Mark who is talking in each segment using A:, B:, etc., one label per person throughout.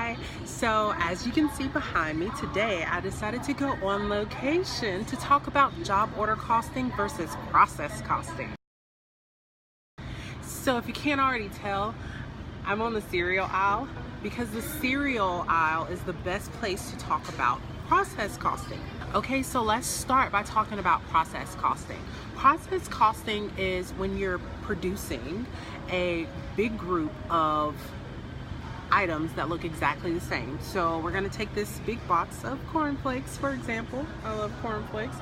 A: Hi, so as you can see behind me today, I decided to go on location to talk about job order costing versus process costing. So if you can't already tell, I'm on the cereal aisle because the cereal aisle is the best place to talk about process costing. Okay, so let's start by talking about process costing. Process costing is when you're producing a big group of items that look exactly the same. So we're going to take this big box of cornflakes, for example. I love cornflakes.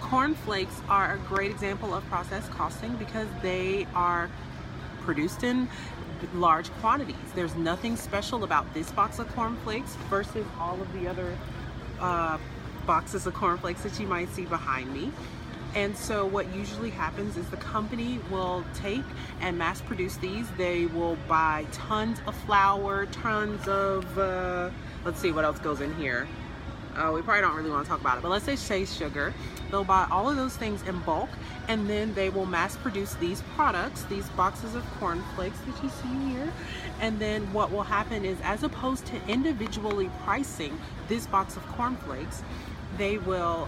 A: Cornflakes are a great example of process costing because they are produced in large quantities. There's nothing special about this box of cornflakes versus all of the other boxes of cornflakes that you might see behind me. And so what usually happens is the company will take and mass produce these. They will buy tons of flour, tons of, let's see what else goes in here. We probably don't really want to talk about it, but let's say sugar. They'll buy all of those things in bulk, and then they will mass produce these products, these boxes of cornflakes that you see here. And then what will happen is, as opposed to individually pricing this box of cornflakes, they will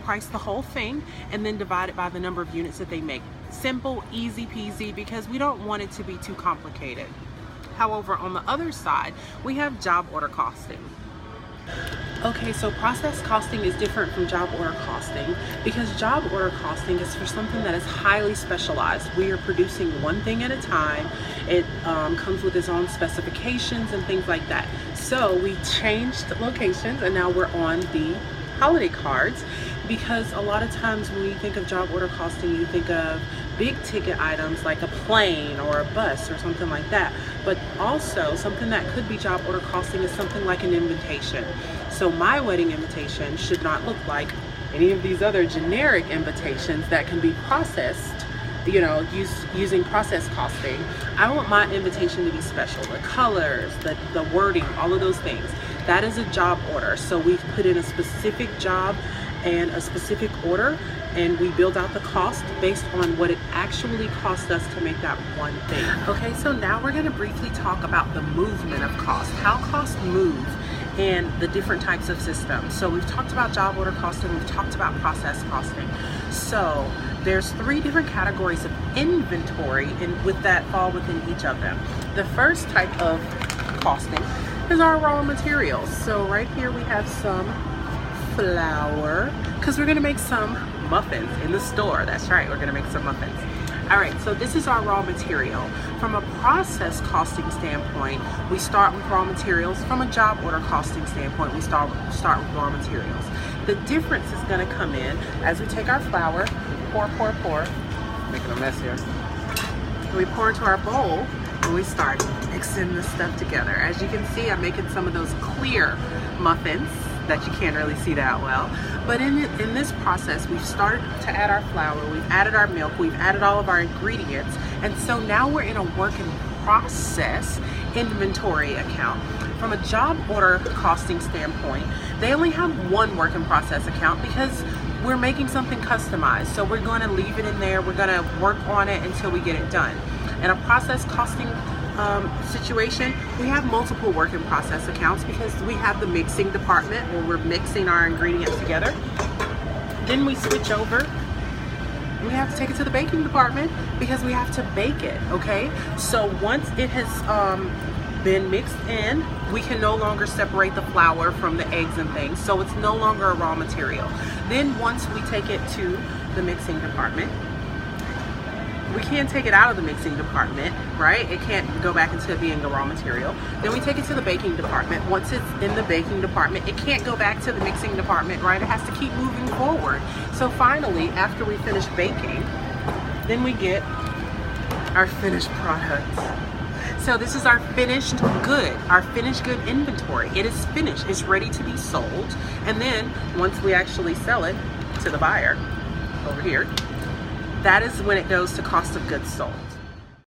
A: price the whole thing and then divide it by the number of units that they make. Simple, easy peasy, because we don't want it to be too complicated. However, on the other side, we have job order costing. Okay, so process costing is different from job order costing because job order costing is for something that is highly specialized. We are producing one thing at a time. It comes with its own specifications and things like that. So we changed locations and now we're on the holiday cards, because a lot of times when you think of job order costing, you think of big ticket items like a plane or a bus or something like that. But also something that could be job order costing is something like an invitation. So my wedding invitation should not look like any of these other generic invitations that can be processed, you know, using process costing. I want my invitation to be special. The colors, the wording, all of those things. That is a job order. So we've put in a specific job and a specific order, and we build out the cost based on what it actually cost us to make that one thing. Okay, so now we're going to briefly talk about the movement of cost, how costs move and the different types of systems. So we've talked about job order costing, we've talked about process costing. So there's 3 different categories of inventory, and with that fall within each of them. The first type of costing is our raw materials. So right here we have some flour, because we're going to make some muffins in the store. That's right, we're going to make some muffins. All right, so this is our raw material. From a process costing standpoint, we start with raw materials. From a job order costing standpoint, we start with raw materials. The difference is going to come in as we take our flour, pour, making a mess here. We pour into our bowl and we start mixing this stuff together. As you can see, I'm making some of those clear muffins that you can't really see that well. But in this process, we've started to add our flour, we've added our milk, we've added all of our ingredients, and so now we're in a work in process inventory account. From a job order costing standpoint, they only have one work in process account because we're making something customized. So we're going to leave it in there, we're going to work on it until we get it done. In a process costing situation, we have multiple work in process accounts because we have the mixing department where we're mixing our ingredients together. Then we switch over, we have to take it to the baking department because we have to bake it. Okay, so once it has been mixed in, we can no longer separate the flour from the eggs and things, so it's no longer a raw material. Then once we take it to the mixing department, we can't take it out of the mixing department, right? It can't go back into being a raw material. Then we take it to the baking department. Once it's in the baking department, it can't go back to the mixing department, right? It has to keep moving forward. So finally, after we finish baking, then we get our finished product. So this is our finished good inventory. It is finished, it's ready to be sold. And then once we actually sell it to the buyer over here, that is when it goes to cost of goods sold.